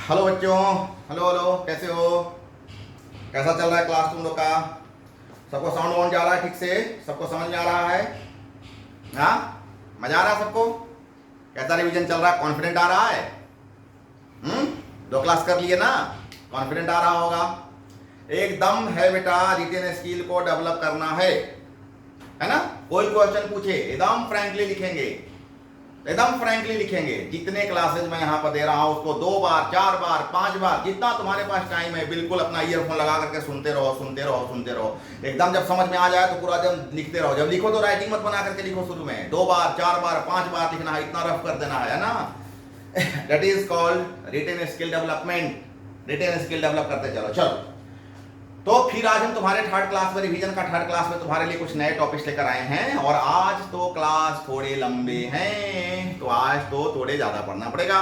Hello बच्चों। Hello hello, कैसे हो? कैसा चल रहा है क्लास तुम लोग का? सबको साउंड वाउंड जा रहा है ठीक से? सबको समझ में आ रहा है? हाँ, मजा आ रहा है सबको? कैसा रिवीजन चल रहा है? कॉन्फिडेंट आ रहा है? हम्म, 2 क्लास कर लिए ना, कॉन्फिडेंट आ रहा होगा। एकदम है बेटा, रिटेन स्किल को डेवलप करना है ना? कोई क्वेश्चन पूछे एकदम फ्रैंकली लिखेंगे, एकदम फ्रैंकली लिखेंगे। जितने क्लासेज मैं यहाँ पर दे रहा हूँ उसको 2 बार 4 बार 5 बार जितना तुम्हारे पास टाइम है बिल्कुल अपना ईयरफोन लगा करके सुनते रहो सुनते रहो सुनते रहो। एकदम जब समझ में आ जाए तो पूरा जब लिखते रहो। जब लिखो तो राइटिंग मत बना करके लिखो, शुरू में 2 बार 4 बार 5 बार लिखना है, इतना रफ कर देना है ना। That is called written skill development. Written skill develop करते चलो। चलो तो फिर आज हम तुम्हारे थर्ड क्लास में, रिवीजन का थर्ड क्लास में तुम्हारे लिए कुछ नए टॉपिक्स लेकर आए हैं। और आज तो क्लास थोड़े लंबे हैं, तो आज तो थोड़े ज्यादा पढ़ना पड़ेगा।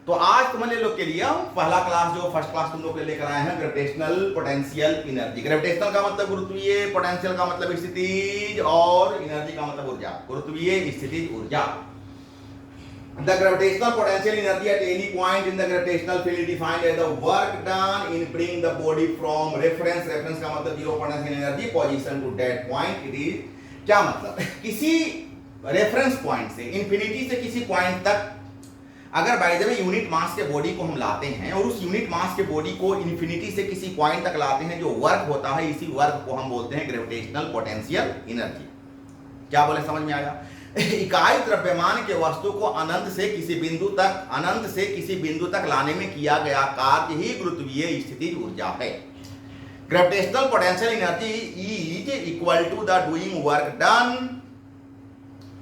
तो आज तुम्हारे लोग के लिए पहला क्लास, जो फर्स्ट क्लास तुम लोग के लेकर आए हैं, ग्रेविटेशनल पोटेंशियल एनर्जी। ग्रेविटेशनल का मतलब गुरुत्वीय, पोटेंशियल का मतलब स्थितिज, और एनर्जी का मतलब ऊर्जा। गुरुत्वीय स्थितिज ऊर्जा। The gravitational potential energy at any point in the gravitational field defined as the work done in bringing the body from reference का मतलब zero potential energy position to that point. It is क्या मतलब? किसी reference point से, infinity से किसी point तक अगर by the way unit mass के बॉडी को हम लाते हैं और उस यूनिट मास के बॉडी को इंफिनिटी से किसी पॉइंट तक लाते हैं, जो वर्क होता है, इसी वर्क को हम बोलते हैं ग्रेविटेशनल पोटेंशियल एनर्जी। क्या बोले, समझ में आया? इकाई द्रव्यमान के वस्तु को अनंत से किसी बिंदु तक लाने में किया गया कार्य ही गुरुत्वीय स्थितिज ऊर्जा है। Gravitational potential energy is equal to the doing work done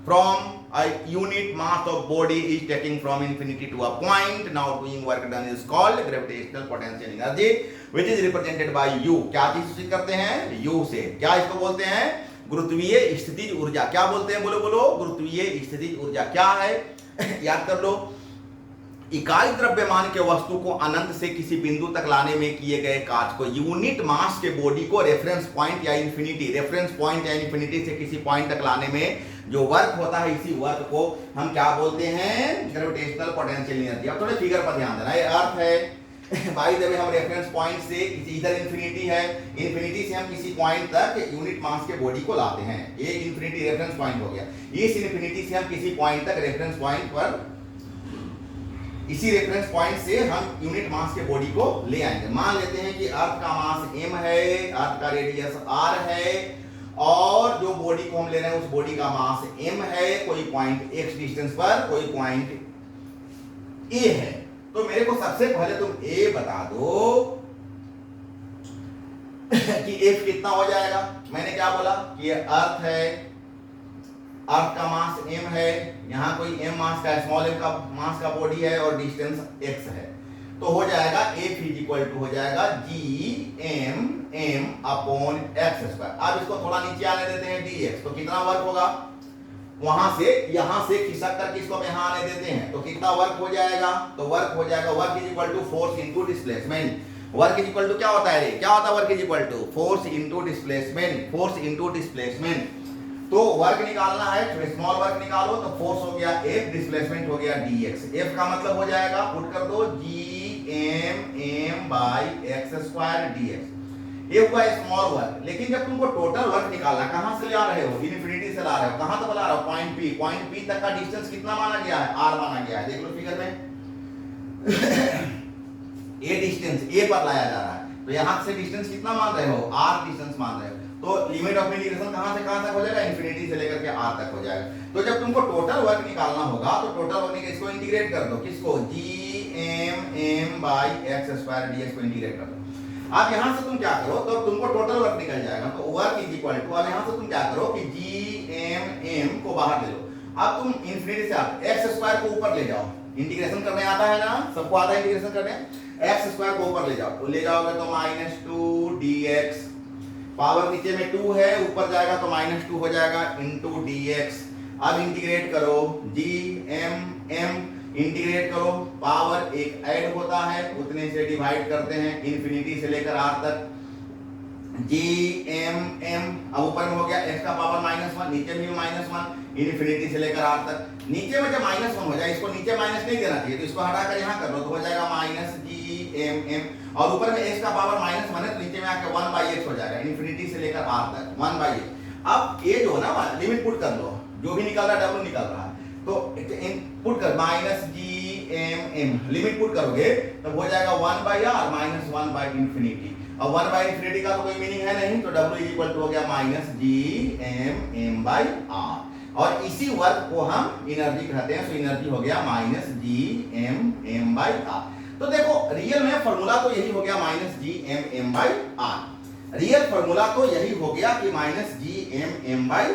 from a unit mass of body is taking from infinity to a point. Now doing work done is called gravitational potential energy, which is represented by U. क्या चीज सूचित करते हैं? U से। क्या इसको बोलते हैं? गुरुत्वीय स्थितिज ऊर्जा। क्या बोलते हैं? बोलो बोलो। गुरुत्वीय स्थितिज ऊर्जा क्या है? याद कर लो। इकाई द्रव्यमान के वस्तु को अनंत से किसी बिंदु तक लाने में किए गए कार्य को, यूनिट मास के बॉडी को रेफरेंस पॉइंट या इंफिनिटी से किसी पॉइंट तक लाने में जो वर्क होता है, इसी वर्क को हम क्या बोलते हैं? Gravitational potential energy. अब थोड़े फिगर पर ध्यान देना। ये अर्थ है, बाय द वे हम रेफरेंस पॉइंट से, इधर इंफिनिटी है, इंफिनिटी से हम किसी पॉइंट तक यूनिट मास के बॉडी को लाते हैं। ये इंफिनिटी रेफरेंस पॉइंट हो गया। इस इंफिनिटी से हम किसी पॉइंट तक, रेफरेंस पॉइंट पर, इसी रेफरेंस पॉइंट से हम यूनिट मास के बॉडी को ले आएंगे। मान लेते हैं कि अर्थ का मास m है, अर्थ का रेडियस r है, और जो बॉडी को हम ले रहे हैं उस बॉडी का मास m है, कोई पॉइंट x डिस्टेंस पर, कोई पॉइंट a है। तो मेरे को सबसे पहले तुम a बता दो कि f कितना हो जाएगा। मैंने क्या बोला कि ये अर्थ है, अर्थ का मास m है, यहाँ कोई m मास का, स्मॉल m का मास का बॉडी है, और डिस्टेंस x है। तो हो जाएगा f इज इक्वल टू, हो जाएगा gm अपॉन x स्क्वायर। अब इसको थोड़ा नीचे आने देते हैं dx, तो कितना वर्क होगा? वहां से यहां से खिसक करके इसको यहां आने देते हैं, तो कितना वर्क हो जाएगा? तो वर्क हो जाएगा, work is equal to force into displacement. Work is equal to क्या होता है रे? क्या होता है work is equal to? Force into displacement. Force into displacement. तो वर्क निकालना है, तो स्मॉल वर्क निकालो, तो फोर्स हो गया f, डिस्प्लेसमेंट हो गया dx। f का मतलब हो जाएगा, पुट कर दो, gm by x square dx। ये हुआ स्मॉल वर्क। लेकिन जब तुमको टोटल वर्क निकालना, कहां से ला रहे हो? इनफिनिटी से ला रहे हो। कहां तक ला रहे हो? Point p। पॉइंट p तक का डिस्टेंस कितना माना गया है? r माना गया है। देख लो फिगर में ये डिस्टेंस a पर लाया जा रहा है, तो यहां से डिस्टेंस कितना मान रहे हो? r डिस्टेंस मान रहे हो। तो लिमिट ऑफ इंटीग्रेशन कहां से कहां तक हो जाएगा? इंफिनिटी से लेकर के r तक हो जाएगा। तो जब तुमको टोटल वर्क निकालना होगा, तो टोटल वर्क के इसको इंटीग्रेट कर दो। किसको? gm by x square dx को इंटीग्रेट कर दो। अब यहां से तुम क्या करो, तो तुमको टोटल वर्क निकल जाएगा। तो वर्क इज इक्वल टू, अब यहां से तुम क्या करो कि gm को बाहर ले लो। अब तुम इंफिनिटी से x स्क्वायर को ऊपर ले जाओ। इंटीग्रेशन करने आता है ना, सबको आता है इंटीग्रेशन करने। x स्क्वायर को ऊपर ले जाओ, तो ले जाओगे तो -2 dx, पावर नीचे में 2 है, ऊपर जाएगा तो -2 हो जाएगा इनटू dx। अब इंटीग्रेट करो, gm इंटीग्रेट करो, पावर एक ऐड होता है, उतने से डिवाइड करते हैं, इंफिनिटी से लेकर r तक। gm अब ऊपर में हो गया x का पावर -1, नीचे में -1, इंफिनिटी से लेकर r तक। नीचे में जब -1 हो जाए, इसको नीचे माइनस नहीं देना चाहिए, तो इसको हटाकर यहाँ कर लो, तो हो जाएगा और ऊपर में h का पावर -1 है तो नीचे में आके 1/h हो जाएगा, इन्फिनिटी से लेकर r तक 1/h। अब ये जो ना लिमिट पुट कर लो, जो भी निकल रहा है w निकल रहा है, तो पुट कर -gmm लिमिट पुट करोगे तब हो जाएगा 1/r - 1/∞। अब 1/∞ का तो कोई मीनिंग है नहीं, तो w इक्वल टू हो गया -gmm/r, और इसी वर्क को हम एनर्जी कहते हैं, तो एनर्जी हो गया -gmm/r। तो देखो रियल में फॉर्मूला तो यही हो गया -gmm/r, रियल फॉर्मूला तो यही हो गया कि -gmm/r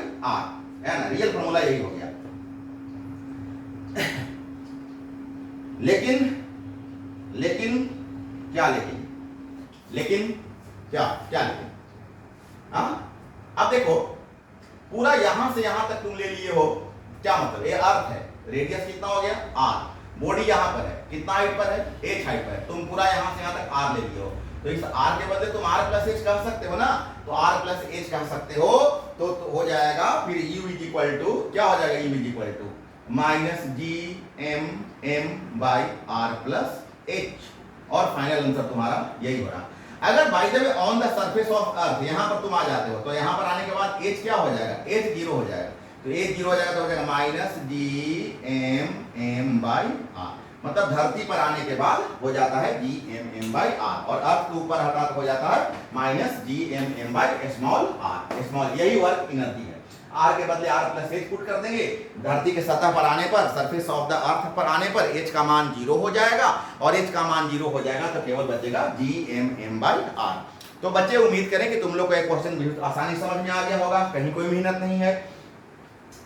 है ना, रियल फॉर्मूला यही हो गया। लेकिन क्या लेकिन हाँ, अब देखो पूरा यहां से यहां तक तुम ले लिए हो, क्या मतलब, ये अर्थ है, रेडियस कितना हो गया r, बॉडी यहां पर है, कितना हाइट पर है, h हाइट पर है, तुम पूरा यहां से यहां तक r ले लिए हो, तो इस r के बदले तुम r प्लस h कह सकते हो ना, तो r प्लस h कह सकते हो, तो हो जाएगा फिर u इज इक्वल टू क्या हो जाएगा, u is equal to -gmm/r plus h, और फाइनल आंसर तुम्हारा यही हो रहा। अगर by the way on the surface of earth यहां पर तुम आ जाते हो, तो यहां पर आने के बाद h क्या हो जाएगा, h 0 हो जाएगा, तो h 0 हो जाएगा तो हो जाएगा -gmm/r, मतलब धरती पर आने के बाद हो जाता है gmm/r, और अर्थ के ऊपर हटा तो हो जाता है -gmm/r, स्मॉल, यही वर्क एनर्जी है। r के बदले r प्लस h पुट कर देंगे, धरती के सतह पर आने पर, सरफेस ऑफ द अर्थ पर आने पर h का मान 0 हो जाएगा, और h का मान 0 हो जाएगा तो केवल बचेगा gmm/r। तो बच्चे उम्मीद करें कि तुम लोग को एक क्वेश्चन बहुत आसानी समझ में आ गया होगा, कहीं कोई मेहनत नहीं है।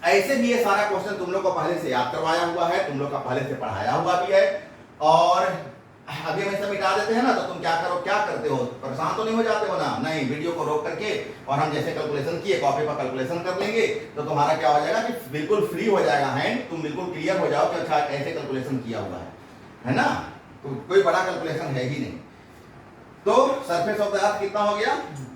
ऐसे भी ये सारा क्वेश्चन तुम लोग को पहले से याद करवाया हुआ है, तुम लोग का पहले से पढ़ाया हुआ भी है, और अभी हम ऐसा मिटा देते हैं ना, तो तुम क्या करते हो, परेशान तो नहीं हो जाते हो ना, नहीं, वीडियो को रोक करके और हम जैसे कैलकुलेशन किए कॉपी पर कैलकुलेशन कर लेंगे, तो तुम्हारा क्या हो जाएगा कि बिल्कुल फ्री हो जाएगा हैंड, तुम बिल्कुल क्लियर हो जाओ कि अच्छा ऐसे कैलकुलेशन किया हुआ है ना, तो कोई बड़ा कैलकुलेशन है ही नहीं। तो सरफेस ऑफ द अर्थ कितना हो गया,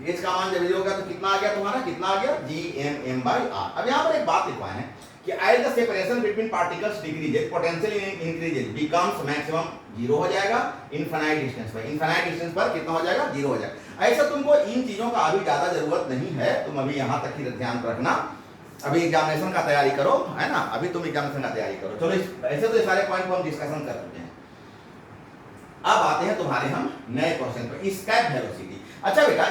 h का मान जब 0 हो गया तो कितना आ गया तुम्हारा, कितना आ गया gmm/r। अब यहाँ पर एक बात लिखवाए हैं कि as the separation between particles decreases, potential increases, becomes maximum 0 हो जाएगा इनफाइनाइट डिस्टेंस पर, इनफाइनाइट डिस्टेंस पर कितना हो जाएगा, 0 हो जाएगा। ऐसा तुमको इन चीजों का अभी ज्यादा जरूरत नहीं है, तुम अभी यहाँ तक ही ध्यान रखना, अभी एग्जामिनेशन का तैयारी करो, है ना, अभी तुम एग्जामिनेशन का तैयारी करो। चलो ऐसे तो सारे पॉइंट को हम डिस्कशन कर चुके हैं। अब आते हैं तुम्हारे हम नए क्वेश्चन पर, एस्केप वेलोसिटी। अच्छा बेटा,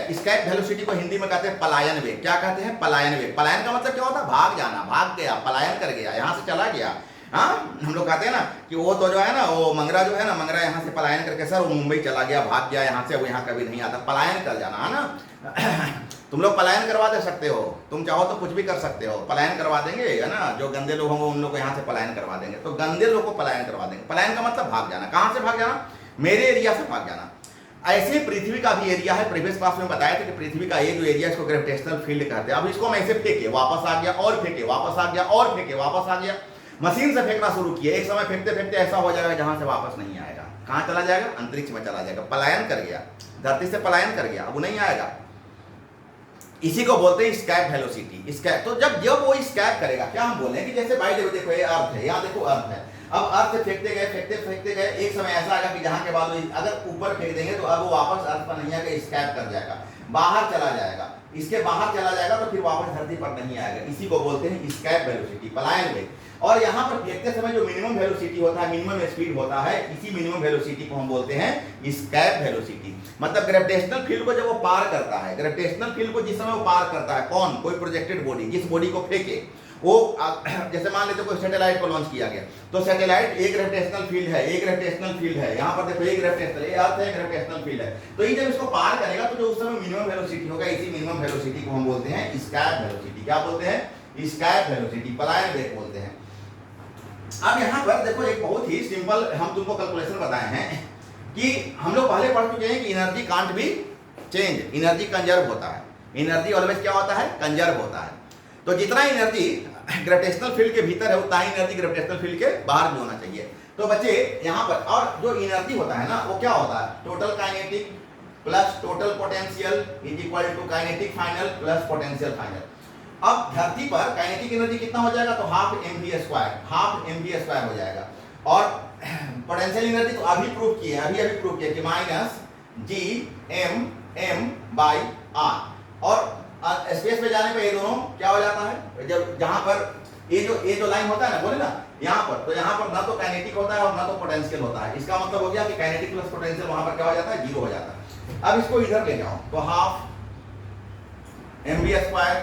एस्केप वेलोसिटी को हिंदी में कहते हैं पलायन वेग। क्या कहते हैं, पलायन वेग। पलायन का मतलब क्या होता है, भाग जाना, भाग गया, पलायन कर गया, यहाँ से चला गया। हाँ, हम लोग कहते हैं ना कि वो तो जो है ना, वो मंगरा जो है ना, मंगरा यहाँ से पलायन करके सर वो मुंबई चला गया, भाग गया यहाँ से, वो यहाँ कभी नहीं आता, पलायन कर जाना, है ना। तुम लोग पलायन करवा दे सकते हो, तुम चाहो तो कुछ भी कर सकते हो, पलायन करवा देंगे, है ना, जो गंदे लोग होंगे उन लोग को यहाँ से पलायन करवा देंगे, तो गंदे लोग को पलायन करवा देंगे। पलायन का मतलब भाग जाना, कहाँ से भाग जाना, मेरे एरिया से भाग जाना। ऐसे पृथ्वी का भी एरिया है, प्रीवियस क्लास में बताया था कि पृथ्वी का ये जो एरिया इसको ग्रेविटेशनल फील्ड कहते हैं। अब इसको हम ऐसे फेंके, वापस आ गया, और फेंके, वापस आ गया, और फेंके, वापस आ गया, मशीन से फेंकना शुरू किया, एक समय फेंकते फेंकते ऐसा हो जाएगा जहां से वापस नहीं आएगा। कहां चला जाएगा, अंतरिक्ष में चला जाएगा, पलायन कर गया, धरती से पलायन कर गया, अब नहीं आएगा। इसी को बोलते हैं एस्केप वेलोसिटी। एस्केप, तो जब वो एस्केप करेगा, क्या हम बोले कि जैसे भाई देखो ये अर्थ है, यहाँ देखो अर्थ है, अब अर्थ से फेंकते गए, एक समय ऐसा आएगा कि जहां के बाद अगर ऊपर फेंक देंगे तो अब वो वापस अर्थ पर नहीं आएगा, एस्केप कर जाएगा, बाहर चला जाएगा, इसके बाहर चला जाएगा तो फिर वापस धरती पर नहीं आएगा। इसी को बोलते हैं एस्केप वेलोसिटी, पलायन वेग। और यहाँ पर फेंकते समय जो मिनिमम वेलोसिटी होता है, मिनिमम स्पीड होता है, इसी मिनिमम वेलोसिटी को हम बोलते हैं एस्केप वेलोसिटी। मतलब ग्रेविटेशनल फील्ड को जब वो पार करता है, ग्रेविटेशनल फील्ड को जिस समय वो पार करता है, कौन, कोई प्रोजेक्टेड बॉडी, जिस बॉडी को फेंके वो, जैसे मान लेते कोई सैटेलाइट को लॉन्च किया गया, तो सैटेलाइट एक ग्रेविटेशनल फील्ड है, एक ग्रेविटेशनल फील्ड है, यहाँ पर देखो एक ग्रेविटेशनल, ये अर्थ है, ग्रेविटेशनल फील्ड है, तो ये जब इसको पार करेगा तो जो उस समय मिनिमम वेलोसिटी होगा, इसी मिनिमम वेलोसिटी को हम बोलते हैं एस्केप वेलोसिटी। क्या बोलते हैं, एस्केप वेलोसिटी, पलायन वेग बोलते हैं। अब यहाँ पर देखो एक बहुत ही सिंपल हम तुमको कैलकुलेशन बताए हैं कि हम लोग पहले पढ़ चुके हैं कि energy can't be change, energy conserve होता है, एनर्जी ऑलवेज क्या होता है, कंजर्व होता है। तो जितना एनर्जी ग्रेविटेशनल फील्ड के भीतर है उतना ही एनर्जी ग्रेविटेशनल फील्ड के बाहर भी होना चाहिए। तो बच्चे यहाँ पर, और जो एनर्जी होता है ना, वो क्या होता है, total kinetic plus total potential is equal to kinetic final plus potential final. अब धरती पर काइनेटिक एनर्जी कितना हो जाएगा, तो हाफ mv² हो जाएगा, और पोटेंशियल एनर्जी तो अभी प्रूव किए, अभी प्रूव किया कि minus G M M by R. और स्पेस में जाने पे ये दोनों क्या हो जाता है, जब जहां पर ये जो लाइन होता है ना, बोले ना यहाँ पर, तो यहाँ पर ना तो काइनेटिक होता है और ना तो पोटेंशियल होता है। इसका मतलब हो गया कि काइनेटिक प्लस पोटेंशियल वहां पर क्या हो जाता है, जीरो हो जाता है। अब इसको इधर ले जाओ तो half M B square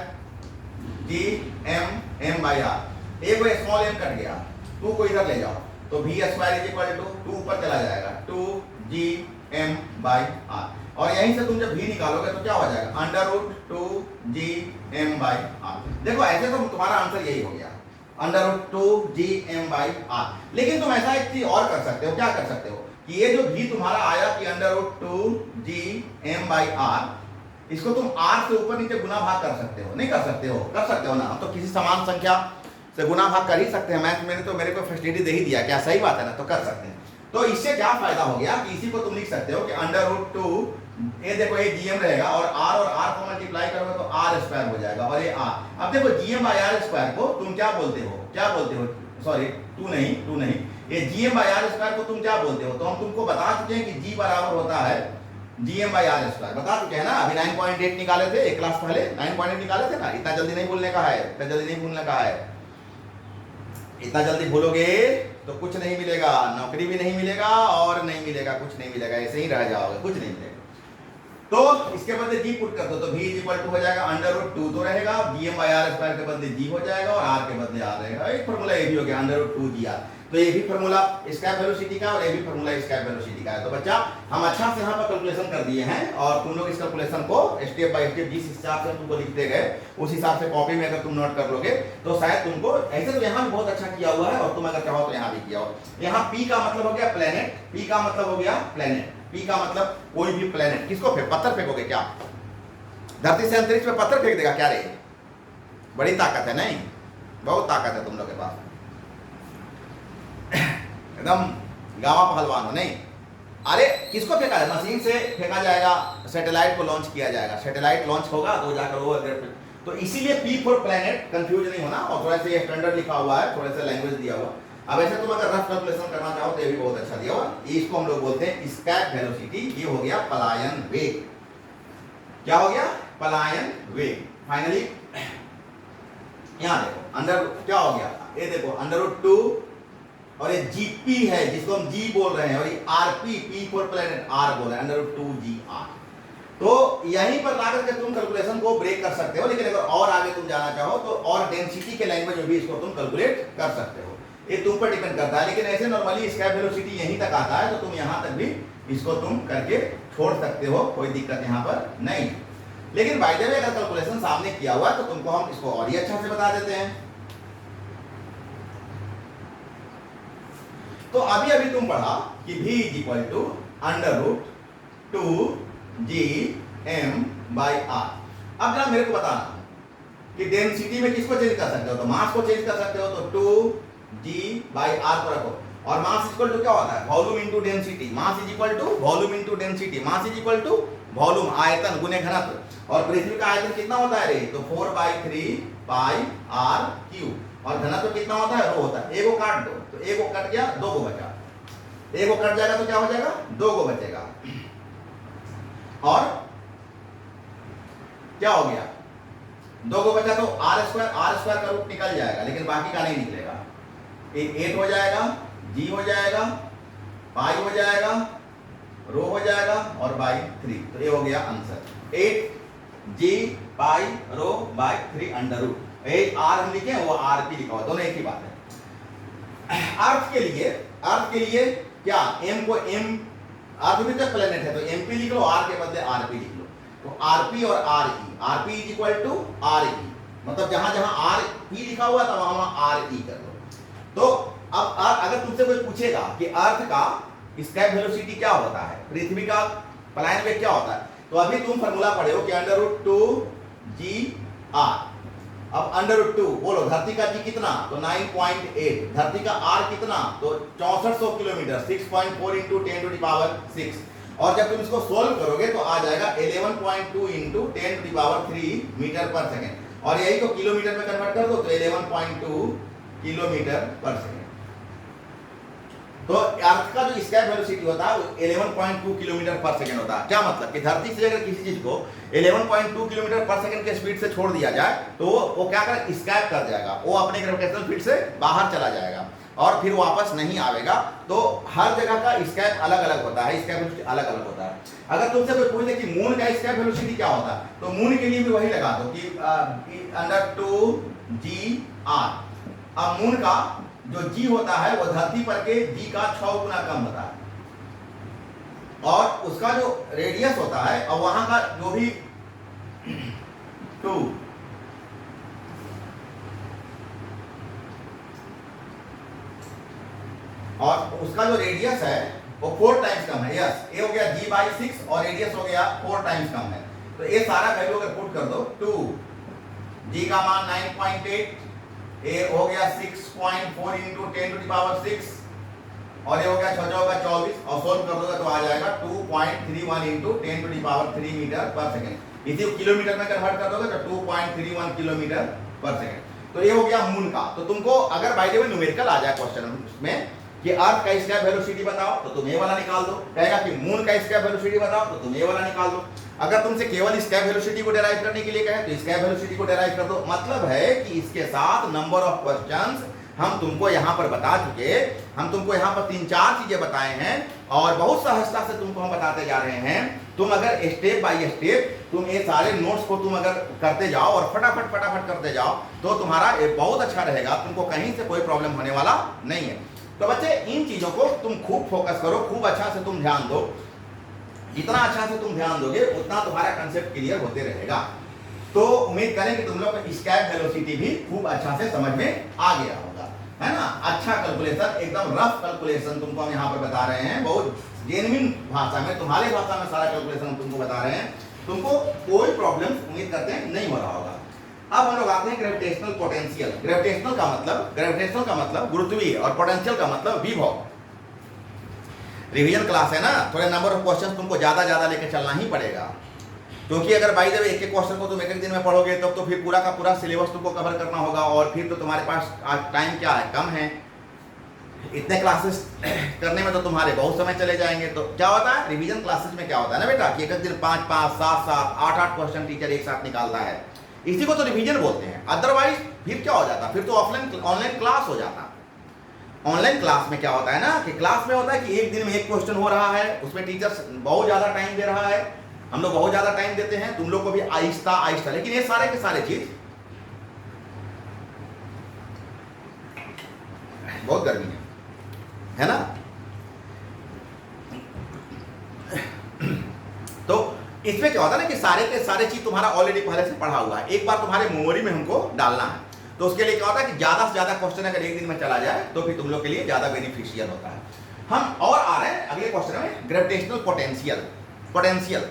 G M M by R, एक स्मॉल एम कट गया, 2 को इधर ले जाओ तो V square is equal to 2 ऊपर चला जाएगा 2 जी एम बाई आर। और यहीं से तुम जब v निकालोगे तो क्या हो जाएगा, under root 2 G M by R. देखो ऐसे तो तुम्हारा आंसर यही हो गया, under root 2 G M by R. लेकिन तुम ऐसा एक चीज और कर सकते हो, क्या कर सकते हो कि ये जो v तुम्हारा आया कि under root 2 G M by R, इसको तुम r से ऊपर नीचे गुना भाग कर सकते हो, नहीं कर सकते हो, कर सकते हो ना। हम तो किसी समान संख्या से गुना भाग कर ही सकते हैं, मैथ में तो मेरे को फैसिलिटी दे ही दिया, क्या सही बात है ना, तो कर सकते हैं। तो इससे क्या फायदा हो गया कि इसी को तुम लिख सकते हो कि अंडर रूट 2, ये देखो ये जीएम रहेगा और r को मल्टीप्लाई करोगे तो r स्क्वायर हो जाएगा और ये r। अब देखो जीएम बाई आर स्क्वायर को तुम क्या बोलते हो, सॉरी 2 नहीं, ये जीएम बाई आर स्क्वायर को तुम क्या बोलते हो, तो हम तुमको बता चुके हैं कि g बराबर होता है जीएम बाई आर स्क्वायर, बता चुके हैं ना। अभी 9.8 निकाले थे एक क्लास पहले, 9.8 निकाले थे ना। इतना जल्दी नहीं भूलने का है, इतना जल्दी नहीं भूलने का है। इतना जल्दी भूलोगे तो कुछ नहीं मिलेगा, नौकरी भी नहीं मिलेगा और नहीं मिलेगा, कुछ नहीं मिलेगा, ऐसे ही रह जाओगे, कुछ नहीं मिलेगा। तो इसके बदले जी पुट कर दो तो v इक्वल टू हो जाएगा अंडर रूट 2 तो रहेगा, जीएम बाई आर स्क्वायर के बदले जी हो जाएगा और r के बदले r रहेगा। एक फॉर्मूला ये भी हो गया अंडर रूट 2 जी आर। तो ये भी फॉर्मूला स्क्वायर वेलोसिटी का और ये भी फॉर्मूला स्क्वायर वेलोसिटी का है। तो बच्चा हम अच्छा से यहाँ पर कैलकुलेशन कर दिए हैं और तुम लोग इस कैलकुलेशन को स्टेप बाय स्टेप जिस हिसाब से तुमको लिखते गए उस हिसाब से कॉपी में अगर तुम नोट कर लोगे तो शायद तुमको, ऐसे तो यहाँ भी बहुत अच्छा किया हुआ है और तुम अगर चाहो तो यहाँ भी किया हो। यहाँ P का मतलब हो गया प्लेनेट, P का मतलब हो गया प्लेनेट, P का मतलब कोई भी प्लेनेट। किसको पत्थर फेंकोगे क्या, धरती से अंतरिक्ष में पत्थर फेंक देगा क्या रे, बड़ी ताकत है, नहीं बहुत ताकत है तुम लोग के पास, एकदम गावा पहलवान हो, नहीं। अरे किसको फेंका जाए, मशीन से फेंका जाएगा, सैटेलाइट को लॉन्च किया जाएगा, सैटेलाइट लॉन्च होगा तो जाकर वो तो इसीलिए P फॉर प्लेनेट, कंफ्यूज नहीं होना। और थोड़ा सा ये स्टैंडर्ड लिखा हुआ है, थोड़ा सा लैंग्वेज दिया हुआ। अब ऐसे तुम अगर रफ कैलकुलेशन करना चाहो तो ये भी बहुत अच्छा दिया हुआ। इसको हम लोग बोलते हैं एस्केप वेलोसिटी, ये हो गया पलायन वेग। क्या हो गया, पलायन वेग। फाइनली यहाँ देखो अंडर क्या हो गया, ये देखो अंडर रूट 2 और ये जीपी है जिसको हम जी बोल रहे हैं और ये RP, P for planet R बोल रहे हैं, अंडर रूट 2 जी आर। तो यहीं पर लाकर के तुम कैलकुलेशन को ब्रेक कर सकते हो, लेकिन अगर और आगे तुम जाना चाहो तो और डेंसिटी के लैंग्वेज में भी इसको तुम कैलकुलेट कर सकते हो, ये तुम पर डिपेंड करता है। लेकिन ऐसे नॉर्मली स्केप वेलोसिटी यहीं तक आता है तो तुम यहाँ तक भी इसको तुम करके छोड़ सकते हो, कोई दिक्कत यहाँ पर नहीं। लेकिन बाय द वे अगर कैलकुलेशन सामने किया हुआ तो तुमको हम इसको और ही अच्छा से बता देते हैं। तो अभी अभी तुम पढ़ा कि v is equal to under root 2 G M by R. अब जरा मेरे को बताना कि डेंसिटी में किसको चेंज कर सकते हो, तो मास को चेंज कर सकते हो तो 2 जी बाई आर को रखो और मास इक्वल टू क्या होता है, volume into density. Mass is equal to volume into density, mass is equal to volume आयतन गुने घनत्व। और पृथ्वी का आयतन कितना होता है रे, तो 4/3 पाई आर क्यूब। और घनत्व कितना होता है, रो होता है। एक को काट दो तो एक को कट गया, 2 को बचा, एक को कट जाएगा तो क्या हो जाएगा, 2 को बचेगा। और क्या हो गया, 2 को बचा तो आर स्क्वायर का रूट निकल जाएगा लेकिन बाकी का नहीं निकलेगा। 8 हो जाएगा, जी हो जाएगा, पाई हो जाएगा, रो हो जाएगा और बाई 3। तो ये हो गया answer 8 G pi rho by 3 under root. R हम लिखे वो आर पी लिखा हुआ, दोनों एक ही बात है। अर्थ के लिए क्या एम को एम, अर्थ भी तो प्लेनेट है तो एमपी लिख लो, आर के बदले आरपी लिख लो। तो आरपी और R E, RP is equal to R E, मतलब जहां जहां आर पी लिखा हुआ था वहां आर ई कर दो। तो अब अगर तुमसे कोई पूछेगा कि अर्थ का स्केप वेलोसिटी क्या होता है, पृथ्वी का पलायन वेग क्या होता है, तो अभी तुम फॉर्मूला पढ़े हो कि अंडर रूट 2 जी आर। अब अंडर रूट 2 बोलो, धरती का जी कितना, तो 9.8, धरती का आर कितना, तो 6400 kilometre, 6.4 into 10 to the power 6। और जब तुम इसको सोल्व करोगे तो आ जाएगा 11.2 into 10 to the power 3 metre पर सेकेंड। और यही को किलोमीटर में कन्वर्ट कर दो तो 11.2 किलोमीटर पर सेकेंड। तो अर्थ का जो एस्केप वेलोसिटी होता है वो 11.2 किलोमीटर पर सेकंड होता है। क्या मतलब कि धरती से अगर किसी चीज को 11.2 किलोमीटर पर सेकंड के स्पीड से छोड़ दिया जाए तो वो क्या कर एस्केप कर जाएगा, वो अपने ग्रेविटेशनल फील्ड से बाहर चला जाएगा और फिर वापस नहीं आएगा। तो हर जगह का एस्केप अलग अलग होता है, एस्केप वेलोसिटी अलग अलग होता है। अगर तुमसे कोई पूछ दे कि मून का एस्केप वेलोसिटी क्या होता है, तो मून के लिए भी वही लगा दो कि √2gr। अब मून का जो जी होता है वो धरती पर के जी का 6 गुना कम होता है और उसका जो रेडियस होता है और वहां का जो भी 2 और उसका जो रेडियस है वो 4 टाइम्स कम है। यस, ये हो गया g/6 और रेडियस हो गया 4 टाइम्स कम है। तो ये सारा वैल्यू अगर पुट कर दो 2 g का मान 9.8, ये हो गया 6.4 इंटू 10⁶ और ये हो गया 6 का 24 और सोल्व कर दोगे तो आ जाएगा 2.31 इंटू 10⁻³ मीटर पर सेकेंड। इसी किलोमीटर में कन्वर्ट कर दोगे तो 2.31 किलोमीटर पर सेकेंड। तो ये हो गया मून का। तो तुमको अगर बाय द वे न्यूमेरिकल आ जाए क्वेश्चन में कि अर्थ का एस्केप वेलोसिटी बताओ तो तुम ये वाला निकाल दो, कहेगा कि मून का एस्केप वेलोसिटी बताओ तो तुम ये वाला निकाल दो। अगर तुमसे केवल एस्केप वेलोसिटी को डिराइव करने के लिए कहे तो एस्केप वेलोसिटी को डिराइव कर दो। मतलब है कि इसके साथ नंबर ऑफ क्वेश्चंस हम तुमको यहाँ पर बता चुके, हम तुमको यहाँ पर 3-4 चीजें बताए हैं और बहुत सहजता से तुमको हम बताते जा रहे हैं। तुम अगर स्टेप बाय स्टेप तुम ये सारे नोट्स को तुम अगर करते जाओ और फटाफट करते जाओ तो तुम्हारा बहुत अच्छा रहेगा, तुमको कहीं से कोई प्रॉब्लम होने वाला नहीं है। तो बच्चे इन चीजों को तुम खूब फोकस करो, खूब अच्छा से तुम ध्यान दो। जितना अच्छा से तुम ध्यान दोगे उतना तुम्हारा कंसेप्ट क्लियर होते रहेगा। तो उम्मीद करें कि तुम लोग को एस्केप वेलोसिटी भी खूब अच्छा से समझ में आ गया होगा, है ना। अच्छा कैलकुलेशन, एकदम रफ कैलकुलेशन तुमको हम यहाँ पर बता रहे हैं, बहुत जेन्युइन भाषा में, तुम्हारी भाषा में सारा कैलकुलेशन तुमको बता रहे हैं। तुमको कोई प्रॉब्लम उम्मीद करते हैं नहीं हो रहा होगा। अब हम लोग आते हैं ग्रेविटेशनल पोटेंशियल। ग्रेविटेशनल का मतलब गुरुत्वीय और पोटेंशियल का मतलब विभव। रिवीजन क्लास है ना, थोड़े नंबर ऑफ क्वेश्चन तुमको ज्यादा लेके चलना ही पड़ेगा, क्योंकि अगर बाई द वे एक क्वेश्चन को तुम एक दिन में पढ़ोगे तब तो फिर पूरा का पूरा सिलेबस तुमको कवर करना होगा और फिर तो तुम्हारे पास आज टाइम क्या है, कम है। इतने क्लासेस करने में तो तुम्हारे बहुत समय चले जाएंगे। तो क्या होता है रिवीजन क्लासेस में, क्या होता है ना बेटा कि एक दिन 5-5, 7-7, 8-8 क्वेश्चन टीचर एक साथ निकालता है, इसी को तो रिवीजन बोलते हैं। अदरवाइज फिर क्या हो जाता, फिर तो ऑनलाइन क्लास हो जाता। ऑनलाइन क्लास में क्या होता है ना कि क्लास में होता है कि एक दिन में एक क्वेश्चन हो रहा है, उसमें टीचर बहुत ज्यादा टाइम दे रहा है, हम लोग बहुत ज्यादा टाइम देते हैं, तुम लोग को भी आहिस्ता। लेकिन ये सारे के सारे चीज, बहुत गर्मी है ना। तो इसमें क्या होता है ना कि सारे के सारे चीज तुम्हारा ऑलरेडी पहले से पढ़ा हुआ है, एक बार तुम्हारे मेमोरी में हमको डालना है। तो उसके लिए क्या होता है कि ज्यादा से ज्यादा क्वेश्चन अगर एक दिन में चला जाए तो फिर तुम लोग के लिए ज्यादा बेनिफिशियल होता है। हम और आ रहे हैं अगले क्वेश्चन में, ग्रेविटेशनल पोटेंशियल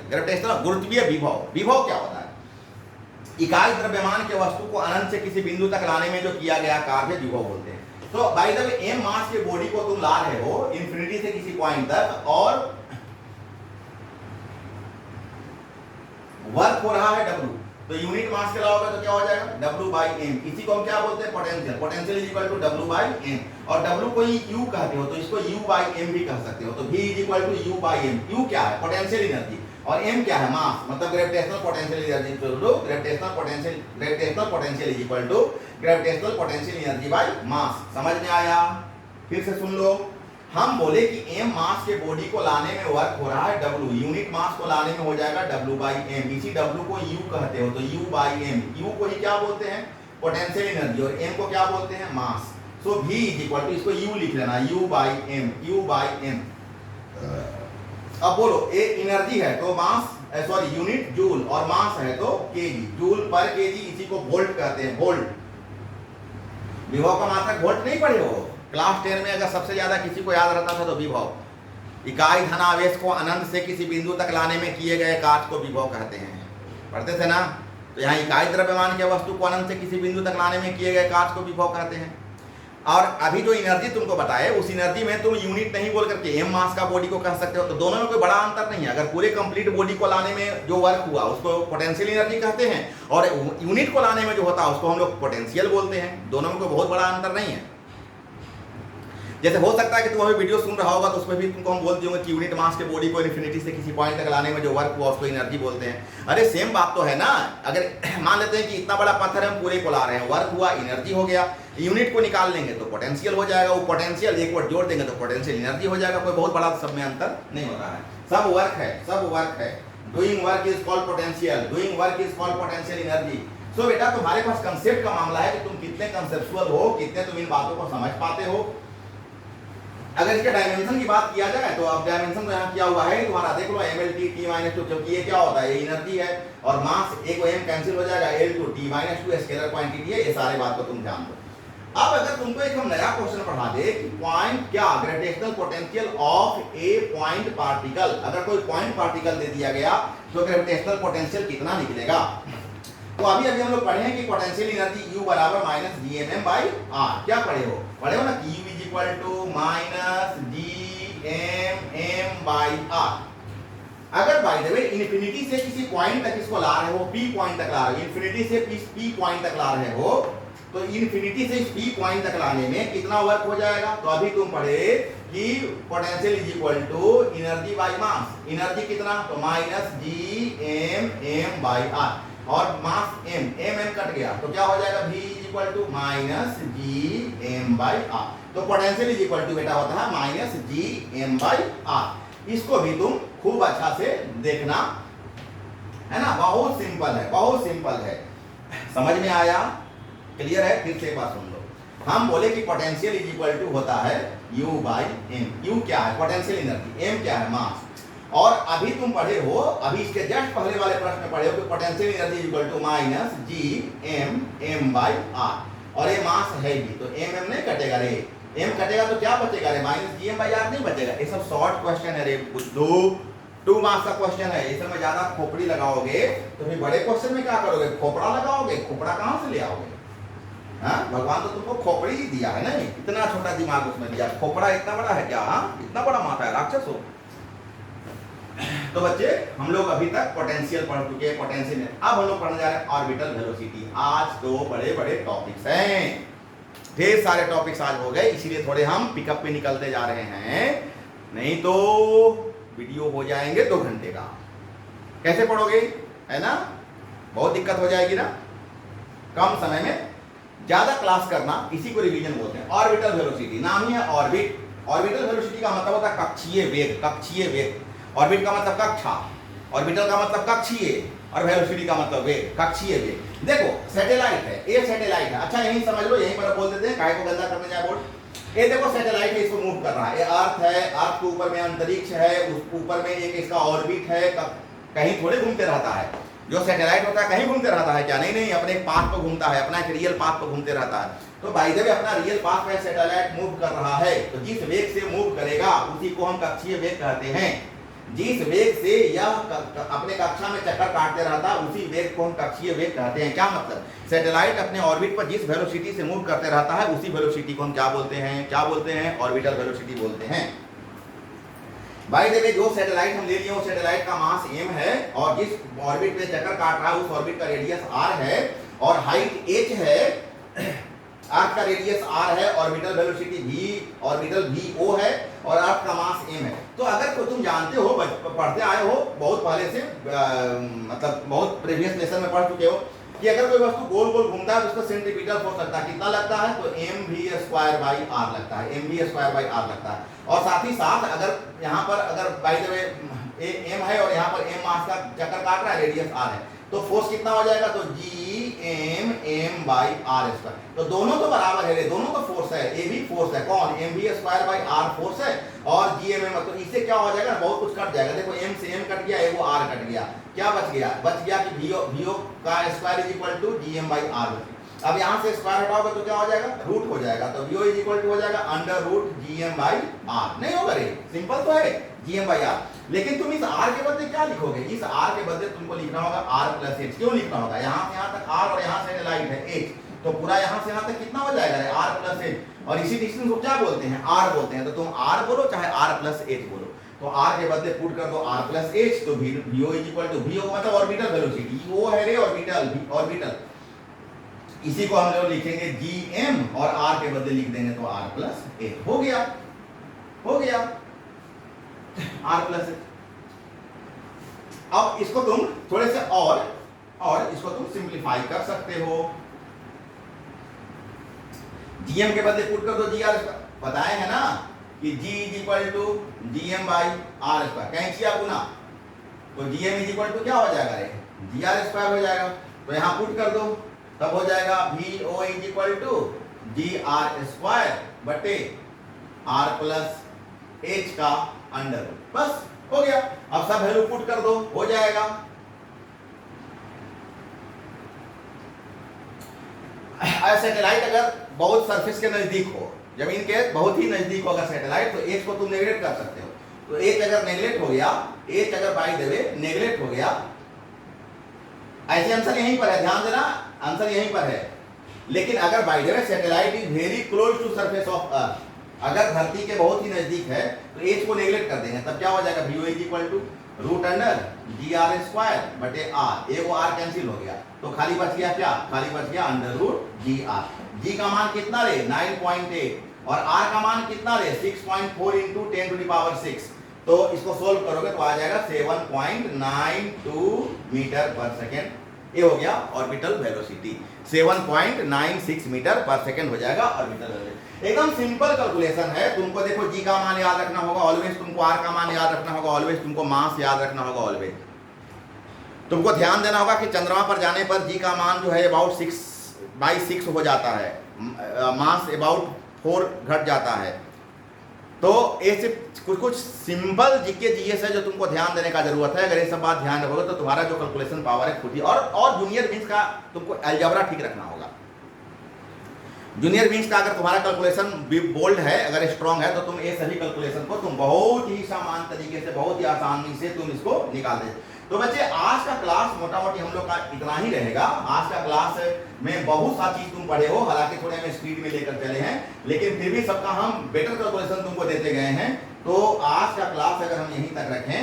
ग्रेविटेशनल गुरुत्वीय विभव। विभव क्या होता है, इकाई द्रव्यमान के वस्तु को अनंत से किसी बिंदु तक लाने में जो किया गया कार्य विभव बोलते हैं। तो बाय द वे एम मास के बॉडी को तुम ला रहे हो इंफिनिटी से किसी पॉइंट तक और वर्क हो रहा है W, तो यूनिट मास के लाओगे तो क्या हो जाएगा W/m। इसी को हम क्या बोलते हैं, potential is equal to W/m। और W को U कहते हो तो इसको U/m भी कह सकते हो। तो V is equal to U/m। U क्या है, पोटेंशियल एनर्जी, और m क्या है, मास, मतलब gravitational potential energy gravitational potential is equal to gravitational potential energy by mass. समझ में आया? फिर से सुन लो, हम बोले कि m मास के बॉडी को लाने में वर्क हो रहा है W, यूनिट मास को लाने में हो जाएगा W/m। इसी W को U कहते हो तो U/m। U को ही क्या बोलते हैं, पोटेंशियल एनर्जी, और m को क्या बोलते हैं, मास। सो V इज इक्वल टू, इसको U लिख लेना, U/m। अब बोलो ये एनर्जी है तो मास, सॉरी यूनिट जूल, और मास है तो केजी, जूल पर केजी, इसी को वोल्ट कहते हैं, वोल्ट। विभव का मात्रक वोल्ट नहीं पढ़े हो क्लास 10 में? अगर सबसे ज्यादा किसी को याद रहता था तो विभव, इकाई धनावेश को अनंत से किसी बिंदु तक लाने में किए गए कार्य को विभव कहते हैं, पढ़ते थे ना। तो यहाँ इकाई द्रव्यमान के वस्तु को अनंत से किसी बिंदु तक लाने में किए गए कार्य को विभव कहते हैं। और अभी जो एनर्जी तुमको बताए उस एनर्जी में तुम यूनिट नहीं बोल करके m मास का बॉडी को कह सकते हो, तो दोनों में कोई बड़ा अंतर नहीं है। अगर पूरे कंप्लीट बॉडी को लाने में जो वर्क हुआ उसको पोटेंशियल एनर्जी कहते हैं, और यूनिट को लाने में जो होता है उसको हम लोग पोटेंशियल बोलते हैं। दोनों में कोई बहुत बड़ा अंतर नहीं है। जैसे हो सकता है कि तुम अभी वीडियो सुन रहा होगा तो उसमें भी तुमको हम बोल देंगे कि यूनिट मास के बॉडी को इन्फिनिटी से किसी पॉइंट तक लाने में जो वर्क हुआ उसको एनर्जी बोलते हैं। अरे सेम बात तो है ना। अगर मान लेते हैं कि इतना बड़ा पत्थर हम पूरे को ला रहे हैं, वर्क हुआ, एनर्जी हो गया, यूनिट को निकाल लेंगे तो पोटेंशियल हो जाएगा, वो पोटेंशियल एक बार जोड़ देंगे तो पोटेंशियल एनर्जी हो जाएगा। कोई बहुत बड़ा सब में अंतर नहीं होता है, सब वर्क है, सब वर्क है। Doing work is called potential, doing work is called potential energy. So बेटा तुम्हारे पास कंसेप्ट का मामला है कि तुम कितने कंसेप्चुअल हो, कितने तुम इन बातों को समझ पाते हो। अगर इसके डायमेंशन की बात किया जाए तो अब डायमेंशन तो यहाँ किया हुआ है तुम्हारा, देख लो mlt t-2, क्योंकि ये क्या होता है, ये एनर्जी है और मास एक m कैंसिल हो जाएगा, L2 t-2 स्केलर क्वांटिटी है, ये सारे बात को तुम जान दो। अब अगर तुमको एक हम नया क्वेश्चन पढ़ा दे कि पॉइंट क्या gravitational potential of A point particle, अगर कोई पॉइंट पार्टिकल दे दिया गया तो ग्रेविटेशनल पोटेंशियल कितना निकलेगा। तो अभी हम लोग पढ़े हैं कि पोटेंशियल एनर्जी U बराबर माइनस gmm/r, क्या पढ़े हो ना कि U is equal to minus gmm/r। अगर बाय द वे इन्फिनिटी से किसी पॉइंट तक इसको ला रहे हो, P पॉइंट तक ला रहे हो, इन्फिनिटी से P पॉइंट तक ला रहे हो, तो इन्फिनिटी से P पॉइंट तक लाने में कितना वर्क हो जाएगा। तो अभी तुम पढ़े कि potential is equal to energy by mass, energy कितना, तो माइनस gmm/r और मास m कट गया तो क्या हो जाएगा, v is equal to minus gm/r। तो पोटेंशियल इज इक्वल टू बेटा होता है माइनस gm/r। इसको भी तुम खूब अच्छा से देखना है ना, बहुत सिंपल है, बहुत सिंपल है, समझ में आया, क्लियर है। फिर से एक बात सुन लो, हम बोले कि पोटेंशियल इज इक्वल टू होता है U/m। U क्या है, पोटेंशियल एनर्जी, m क्या है, मास। और अभी तुम पढ़े हो, अभी इसके जस्ट पहले वाले प्रश्न में पढ़े हो कि potential energy equal to minus gmm/r, और ये मास है भी तो mm नहीं कटेगा रे, m कटेगा तो क्या बचेगा रे, माइनस gm/r नहीं बचेगा। ये सब शॉर्ट क्वेश्चन है रे बुद्धू, 2 मार्क्स का क्वेश्चन है, इसमें ज्यादा खोपड़ी लगाओगे तो फिर बड़े क्वेश्चन में क्या करोगे, खोपड़ा लगाओगे, खोपड़ा कहां से ले आओगे। हाँ, भगवान तो तुमको खोपड़ी ही दिया है ना, इतना छोटा दिमाग उसमें दिया, खोपड़ा इतना बड़ा है क्या, इतना बड़ा माथा है, राक्षस हो। तो बच्चे हम लोग अभी तक पोटेंशियल पढ़ चुके हैं, पोटेंशियल। अब हम लोग पढ़ने जा रहे हैं ऑर्बिटल वेलोसिटी। आज तो बड़े बड़े टॉपिक्स हैं, ढेर सारे टॉपिक्स आज हो गए, इसीलिए थोड़े हम पिकअप पे निकलते जा रहे हैं, नहीं तो वीडियो हो जाएंगे 2 घंटे का। कैसे पढ़ोगे, है ना, बहुत दिक्कत हो जाएगी ना, कम समय में ज्यादा क्लास करना, इसी को रिवीजन बोलते हैं। ऑर्बिटल वेलोसिटी नाम ही है ऑर्बिट। ऑर्बिटल वेलोसिटी का मतलब होता है कक्षीय वेग, कक्षीय वेग। ऑर्बिट का मतलब कक्षा, ऑर्बिटल का मतलब कक्षीय, और वेलोसिटी का मतलब वेग, कक्षीय वेग। देखो सैटेलाइट है, ये सैटेलाइट है, अच्छा यही समझ लो, यहीं पर बोल देते हैं, काहे को गंदा करने जाए बोर्ड। ये देखो सैटेलाइट है, इसको मूव कर रहा है, ये अर्थ है, अर्थ के ऊपर में अंतरिक्ष है, उस ऊपर में एक इसका ऑर्बिट है, कहीं थोड़े घूमते रहता है। जो सैटेलाइट होता है कहीं घूमते रहता है क्या, नहीं नहीं, अपने एक पाथ पर घूमता है, अपना एक रियल पाथ पर घूमते रहता है। तो बाय द वे अपना रियल पाथ पे सैटेलाइट मूव कर रहा है, तो जिस वेग से मूव करेगा उसी को हम कक्षीय वेग कहते हैं। जिस वेग से यह अपने कक्षा में चक्कर काटते रहता है उसी वेग को हम कक्षीय वेग कहते हैं। क्या मतलब, सैटेलाइट अपने ऑर्बिट पर जिस वेलोसिटी से मूव करते रहता है उसी वेलोसिटी को हम क्या बोलते हैं, क्या बोलते हैं, ऑर्बिटल वेलोसिटी बोलते हैं। बाय द वे जो सैटेलाइट हम ले लिए वो सैटेलाइट का मास m है, और जिस ऑर्बिट पे चक्कर काट रहा है उस ऑर्बिट का रेडियस r है, और हाइट h है, अर्थ का रेडियस r है, orbital velocity v, orbital vo है, और अर्थ का मास m है। तो अगर तो तुम जानते हो, पढ़ते आए हो बहुत पहले से, मतलब बहुत प्रीवियस लेसन में पढ़ चुके हो कि अगर कोई वस्तु गोल गोल घूमता है तो उसका सेंटीमीटर फोर्स लगता है, कितना लगता है, तो mv²/r लगता है, mv²/r लगता है। और साथ ही साथ अगर यहाँ पर अगर बाय द वे m है और यहाँ पर m मास का चक्कर काट रहा है, रेडियस r है, तो फोर्स कितना हो जाएगा, तो gmm/r²। तो दोनों तो बराबर है, दोनों तो फोर्स है, ये भी फोर्स है, कौन, mv²/r फोर्स है, और gmm, तो इससे क्या हो जाएगा, बहुत कुछ कट जाएगा। देखो m से m कट गया, वो r कट गया, क्या बच गया, बच गया कि vo का square is equal to gm/r। अब यहाँ से स्क्वायर हटाओगे तो क्या हो जाएगा, रूट हो जाएगा, तो vo इज इक्वल टू हो जाएगा √gm/r। नहीं होगा रे, सिंपल तो है, gm/r। लेकिन तुम इस r के बदले क्या लिखोगे, इस r के बदले तुमको लिखना होगा r+h। क्यों लिखना होगा, यहाँ से यहाँ तक r और यहाँ से लाइट है h, तो पूरा यहाँ से यहाँ तक कितना हो जाएगा रे, r+h। और इसी डिस्टेंस को क्या बोलते हैं, r बोलते हैं। तो तुम r बोलो चाहे r+h बोलो, तो r के बदले पुट कर दो r+h, तो vo is equal to, vo मतलब ऑर्बिटल वेलोसिटी, वो है रे ऑर्बिटल, ऑर्बिटल इसी को हम लोग लिखेंगे जी एम और आर के बदले लिख देंगे तो आर प्लस ए। हो गया आर प्लस ए। अब इसको तुम थोड़े से और इसको तुम सिंप्लीफाई कर सकते हो। जीएम के बदले पुट कर दो जी आर स्क्वायर। बताए है ना कि G is equal to G M by R square, कैंसिया गुना, तो G M is equal to क्या हो जाएगा रे, जी आर स्क्वायर हो जाएगा। तो यहां पुट कर दो, तब हो जाएगा V O is equal to G R square बटे आर प्लस एच का अंडर रूट। बस हो गया। अब सब वैल्यू पुट कर दो, हो जाएगा। सैटेलाइट अगर बहुत सरफेस के नजदीक हो, जमीन के बहुत ही नजदीक होगा सैटेलाइट, तो एच को तुम नेगलेक्ट कर सकते हो। तो एच अगर नेगलेक्ट हो गया, एच अगर बाय द वे नेगलेक्ट हो गया, ऐसे आंसर यहीं पर है, ध्यान देना आंसर यहीं पर है। लेकिन अगर by the way satellite is very close to surface of earth, अगर धरती के बहुत ही नजदीक है तो एच को नेगलेक्ट कर देंगे, तब क्या हो जाएगा, V O is equal to root under G R square बटे आर, ए वो आर कैंसिल हो गया, तो खाली बच गया क्या, खाली बच गया अंडर रूट जी आर। जी का मान कितना रे 9.8 और आर का मान कितना रे 6.4 इंटू 10 टू द पावर 6, तो इसको सोल्व करोगे तो आ जाएगा 7.92 मीटर पर सेकेंड। ये हो गया ऑर्बिटल वेलोसिटी, 7.96 मीटर पर सेकेंड हो जाएगा ऑर्बिटल वेलोसिटी। एकदम सिंपल कैलकुलेशन है। तुमको देखो जी का मान याद रखना होगा ऑलवेज, तुमको आर का मान याद रखना होगा ऑलवेज, तुमको मास याद रखना होगा ऑलवेज। तुमको ध्यान देना होगा कि चंद्रमा पर जाने पर जी का मान जो है अबाउट 6/6 हो जाता है, मास अबाउट 4 घट जाता है। तो ऐसे कुछ सिंपल जीके जीएस है जो तुमको ध्यान देने का जरूरत है। अगर ये सब बात ध्यान रखोगे तो तुम्हारा जो कैलकुलेशन पावर है खुद ही, और जूनियर बीन्स का तुमको अलजेब्रा ठीक रखना होगा। जूनियर बीन्स का अगर तुम्हारा कैलकुलेशन बोल्ड है, अगर स्ट्रांग है, तो तुम ये सभी कैलकुलेशन को तुम बहुत ही सामान्य तरीके से, बहुत ही आसानी से तुम इसको निकाल दे। तो बच्चे आज का क्लास मोटा मोटी हम लोग का इतना ही रहेगा। आज का क्लास में बहुत सा चीज तुम पढ़े हो, हालांकि थोड़े हमें स्पीड में लेकर चले हैं, लेकिन फिर भी सबका हम बेटर कैलकुलेशन तुमको देते गए हैं। तो आज का क्लास अगर हम यहीं तक रखें,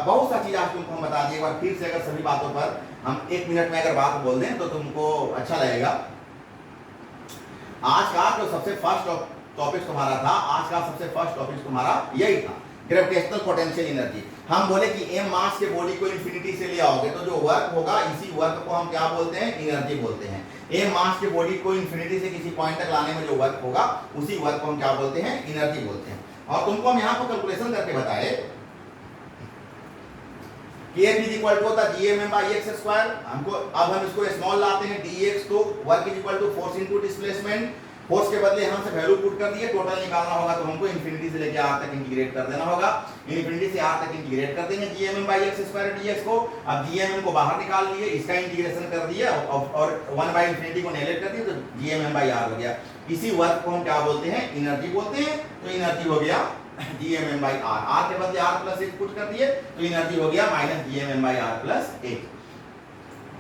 बहुत सा चीज आज तुमको हम बता दिए। एक बार फिर से अगर सभी बातों पर हम 1 मिनट में अगर बात बोल दें तो तुमको अच्छा लगेगा। आज का जो सबसे फर्स्ट टॉपिक तुम्हारा था, आज का सबसे फर्स्ट टॉपिक तुम्हारा यही था, ग्रेविटेशनल पोटेंशियल एनर्जी। हम बोले कि एम मास के बॉडी को इन्फिनिटी से ले आओगे तो जो वर्क होगा, इसी वर्क को हम क्या बोलते हैं, एनर्जी बोलते हैं। एम मास के बॉडी को इन्फिनिटी से किसी पॉइंट तक लाने में जो वर्क होगा, उसी वर्क को हम क्या बोलते हैं, एनर्जी बोलते हैं। और तुमको हम यहाँ पर कैलकुलेशन करके बताए कि F इज इक्वल टू होता है GMM बाई एक्स स्क्वायर। हमको अब हम इसको स्मॉल लाते हैं, dx तो work is equal to force into displacement. Force के बदले यहाँ से वैल्यू पुट कर दिए, टोटल निकालना होगा तो हमको इन्फिनिटी से लेके r तक इंटीग्रेट कर देना होगा। इन्फिनिटी से r तक इंटीग्रेट कर देंगे GMM by x square dx को। अब GMM को बाहर निकाल लिए, इसका इंटीग्रेशन कर दिए और 1 बाई इन्फिनिटी को नेगलेक्ट कर दिए तो GMM बाई r हो गया। इसी वर्क को हम क्या बोलते हैं, एनर्जी बोलते हैं। तो एनर्जी हो गया GMM बाई r, r के बदले r प्लस 1 पुट कर दिए तो एनर्जी हो गया minus GMM by r plus 1।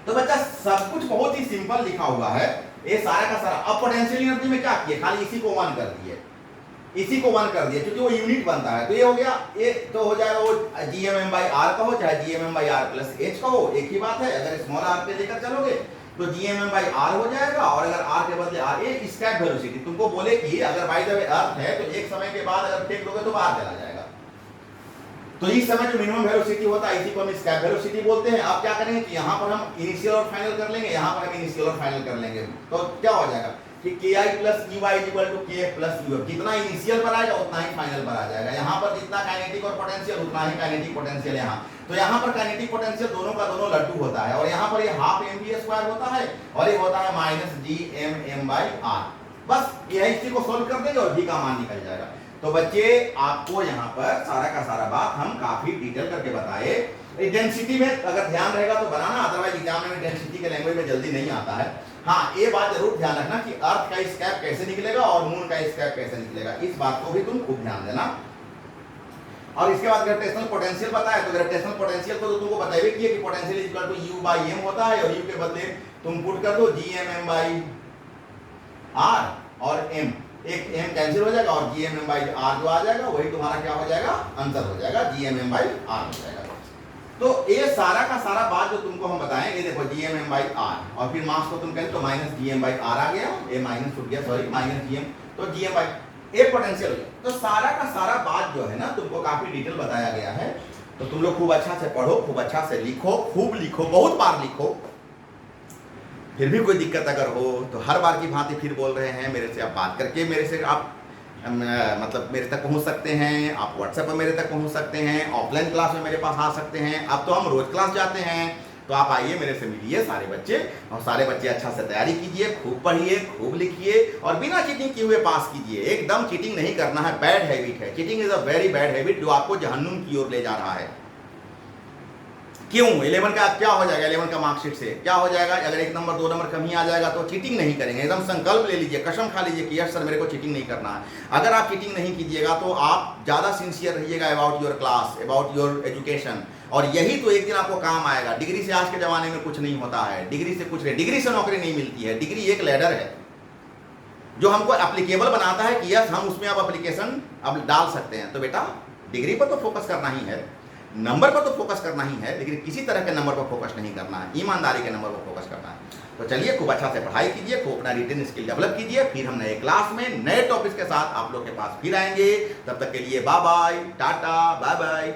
तो बच्चा सब कुछ बहुत ही सिंपल लिखा हुआ है, ये सारा का सारा। अब पोटेंशियल एनर्जी में क्या किए, खाली इसी को 1 कर दिए, इसी को 1 कर दिए क्योंकि वो यूनिट बनता है। तो ये हो गया, ये तो हो जाएगा वो GMM बाई r का हो चाहे GMM by r plus h का हो, एक ही बात है। अगर स्मॉल r पे लेकर चलोगे तो GMM बाई r हो जाएगा, और अगर r के बदले r, ये स्कैप वेलोसिटी। तुमको बोले कि अगर बाय द वे अर्थ है तो एक समय के बाद अगर फेंक दोगे तो बाहर चला जाएगा, तो इस समय जो मिनिमम वेलोसिटी होता है इसी को हम स्कैप वेलोसिटी बोलते हैं। अब क्या करेंगे कि यहाँ पर हम इनिशियल और फाइनल कर लेंगे, यहाँ पर हम इनिशियल और फाइनल कर लेंगे। तो क्या हो जाएगा कि ki plus ui equal to kf plus uf, जितना इनिशियल पर आएगा उतना ही फाइनल पर आ जाएगा। यहाँ पर जितना काइनेटिक और पोटेंशियल उतना ही काइनेटिक पोटेंशियल यहाँ। तो यहाँ पर काइनेटिक पोटेंशियल दोनों का दोनों लड्डू होता है, और यहाँ पर ये हाफ mv स्क्वायर होता है और ये होता है माइनस GMM बाई r। बस यही चीज को सोल्व कर देंगे और v का मान निकल जाएगा। तो बच्चे आपको यहाँ पर सारा का सारा बात हम काफी डिटेल करके बताए। डेंसिटी में अगर ध्यान रहेगा तो बनाना, अदरवाइज एग्जाम में डेंसिटी के लैंग्वेज में जल्दी नहीं आता है। हाँ, ये बात जरूर ध्यान रखना कि अर्थ का स्कैप कैसे निकलेगा और मून का स्कैप कैसे निकलेगा, इस बात को भी तुम खूब ध्यान देना। और इसके बाद ग्रेविटेशनल पोटेंशियल बताया, तो ग्रेविटेशनल पोटेंशियल को तो तुमको बताइए कि potential is equal to u by m होता है, और u के बदले तुम पुट कर दो GMM बाई r, और m एक m कैंसिल हो जाएगा और GMM बाई r जो आ जाएगा वही तुम्हारा क्या हो जाएगा, आंसर हो जाएगा, GMM बाई r हो जाएगा। तो ये सारा का सारा बात जो तुमको हम बताएं, ये देखो GM बाई आर, और फिर मास को तुम कहें तो माइनस GM बाई आर आ गया, ये माइनस छूट गया, सॉरी माइनस GM, तो GM बाई ए पोटेंशियल हो गया। तो सारा का सारा बात जो है ना तुमको काफी डिटेल बताया गया है। तो तुम लोग खूब अच्छा से पढ़ो, खूब अच्छा से लिखो, खूब लिखो, बहुत बार लिखो। फिर भी कोई दिक्कत अगर हो तो हर बार की भांति फिर बोल रहे हैं, मेरे से आप बात करके मेरे से आप मतलब मेरे तक पहुंच सकते हैं, आप व्हाट्सएप पर मेरे तक पहुंच सकते हैं, ऑफलाइन क्लास में मेरे पास आ सकते हैं। अब तो हम रोज क्लास जाते हैं, तो आप आइए मेरे से मिलिए सारे बच्चे, और सारे बच्चे अच्छा से तैयारी कीजिए, खूब पढ़िए, खूब लिखिए, और बिना चीटिंग किए हुए पास कीजिए। एकदम चीटिंग नहीं करना है, बैड हैबिट है। Cheating is a very bad habit जो आपको जहन्नुम की ओर ले जा रहा है। क्यों? 11 का क्या हो जाएगा? 11 का मार्कशीट से क्या हो जाएगा? अगर 1 नंबर 2 नंबर कम ही आ जाएगा तो चीटिंग नहीं करेंगे। एकदम संकल्प ले लीजिए, कसम खा लीजिए कि यस सर मेरे को चीटिंग नहीं करना है। अगर आप चीटिंग नहीं कीजिएगा तो आप ज़्यादा सिंसियर रहिएगा about your class, about your education, और यही तो एक दिन आपको काम आएगा। डिग्री से आज के ज़माने में कुछ नहीं होता है, डिग्री से कुछ नहीं, डिग्री से नौकरी नहीं मिलती है। डिग्री एक लैडर है जो हमको एप्लीकेबल बनाता है कि यस हम उसमें अब एप्लीकेशन अब डाल सकते हैं। तो बेटा डिग्री पर तो फोकस करना ही है, नंबर पर तो फोकस करना ही है, लेकिन किसी तरह के नंबर पर फोकस नहीं करना है, ईमानदारी के नंबर पर फोकस करना है। तो चलिए खूब अच्छा से पढ़ाई कीजिए, खूब अपना रिटन स्किल डेवलप कीजिए। फिर हम नए क्लास में नए टॉपिक्स के साथ आप लोग के पास फिर आएंगे। तब तक के लिए बाय बाय, टाटा, बाय बाय।